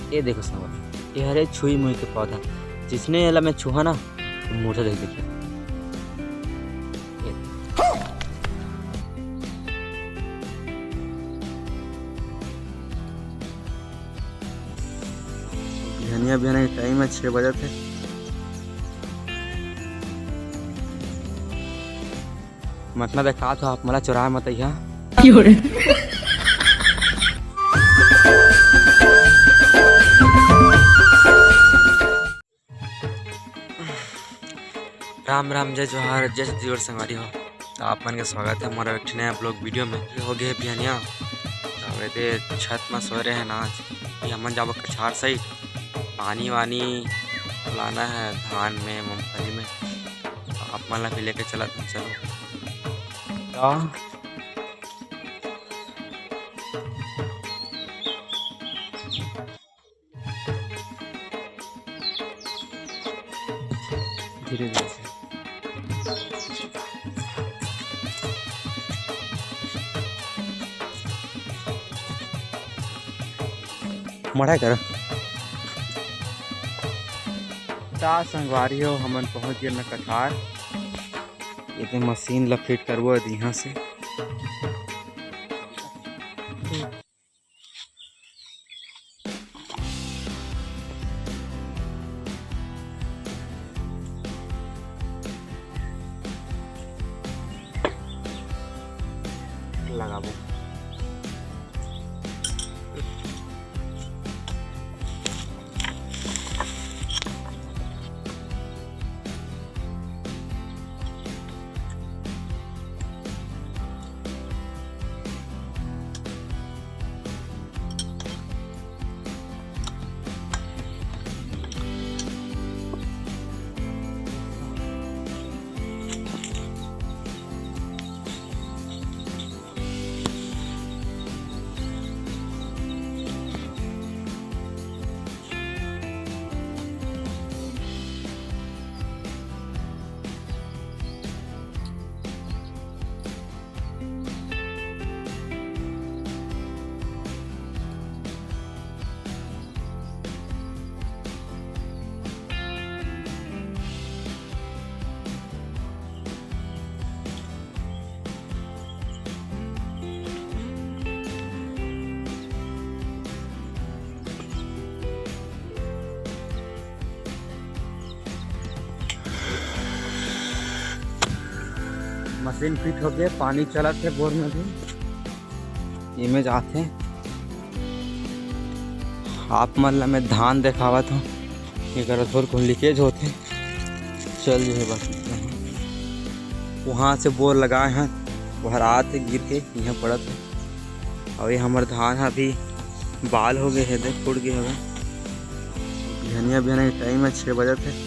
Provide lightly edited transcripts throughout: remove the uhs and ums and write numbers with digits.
ये देखो संगवारी, ये हरे छुई मुई के पौधा, जिसने एला में छुआ ना तो मुझे देख देखिए। बिहनिया बिहनिया के टाइम है 6 बजे थे। मतलब देखा तो आप मला चुराए मत यहाँ। राम राम, जय जोहार, जय छत्तीसगढ़ संगवारी हो। तो आप मन के स्वागत है हमारा एक नया ब्लॉग वीडियो में। हो गए बिहनिया तो छत में सो रहे हैं आज। हमन जाब कछार साइड पानी वानी लाना है धान में मूंगफली में, तो आप मन ला भी लेके चला तुम चलो। धीरे धीरे से मढ़ाई कर संगवारी हो। हमन पहुंच गए न कठार। ये मशीन ला फिट करबो यहाँ से। लगाबो मशीन फिट हो गया। पानी चला थे बोर में भी इमें जाते। आप मतलब मैं धान देखावा था ये थोड़ा को लीकेज होते चल जो है बस। वहाँ से बोर लगाए हैं वो रात गिर के यहाँ पड़ा था। और ये हमारे धान अभी बाल हो गए है, देख फूट गए हमें। बिहनिया बिहनिया के टाइम है 6 बजे थे।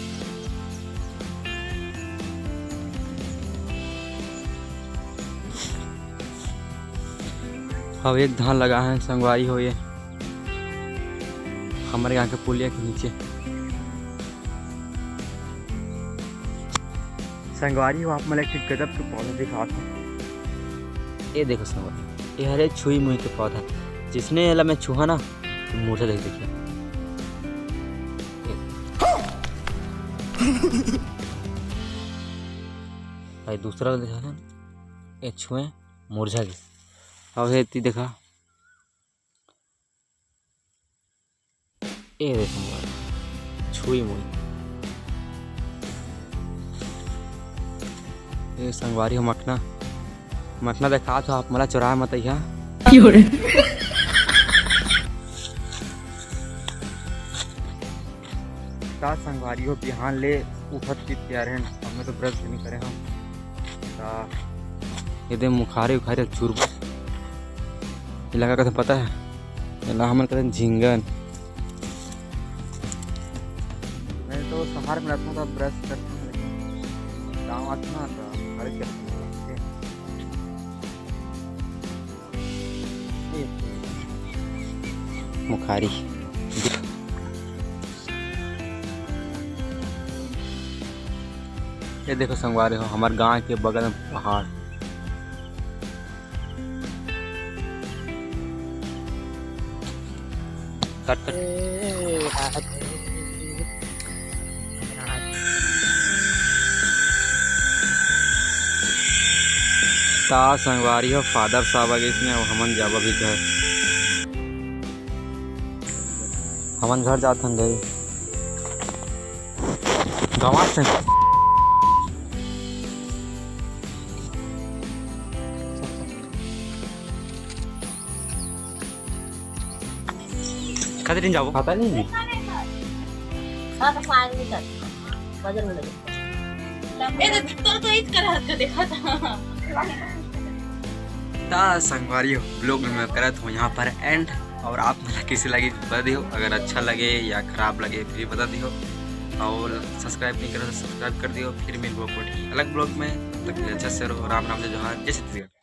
अब एक धान लगा है संगवारी हो। ये हमारे यहाँ के पुलिया के नीचे संगवारी हो। आप मतलब एक गजब के पौधा दिखाते हैं। ये देखो संगवारी, ये हरे छुई मुई के पौधा, जिसने एला में छुआ ना तो मुझे देख देखिए। भाई दूसरा दिखा ना, ये छुए मुरझा गए। अब है देखा, ये देखो छुई मुई। ये संगवारी हो मखना मखना देखा तो आप मला चुराए मत यहाँ। का संगवारी हो बिहान ले उठत की तैयार हैं। हमें तो ब्रश नहीं करे हम। ये दे मुखारे उखारे चूर इलाका का तो पता है ना। हमन कहते झिंगन। मैं तो संभार में रहता हूँ तो ब्रश करता हूँ, लेकिन गाँव आता ना तो हर करते मुखारी। ये देखो संगवारी हो, हमारे गांव के बगल में पहाड़। Cut cut. ता संगवारी हो फादर साहब आगे इसमें हमन जाब भी घर, हमन घर जात हन गए गंवा से। कते दिन जाबो पता नहीं। हां तो फाइन नहीं कर वजन में लगे ए तो इत कर हाथ का देखा था। ता संगवारी हो ब्लॉग में मैं करत हूँ यहाँ पर एंड, और आप मला कैसे लगी बता दियो, अगर अच्छा लगे या खराब लगे फिर बता दियो, और सब्सक्राइब नहीं करो तो सब्सक्राइब कर दियो। फिर मिल वो अलग ब्लॉग में, तब तक अच्छा से रहो। राम राम जय जोहार, जय छत्तीसगढ़।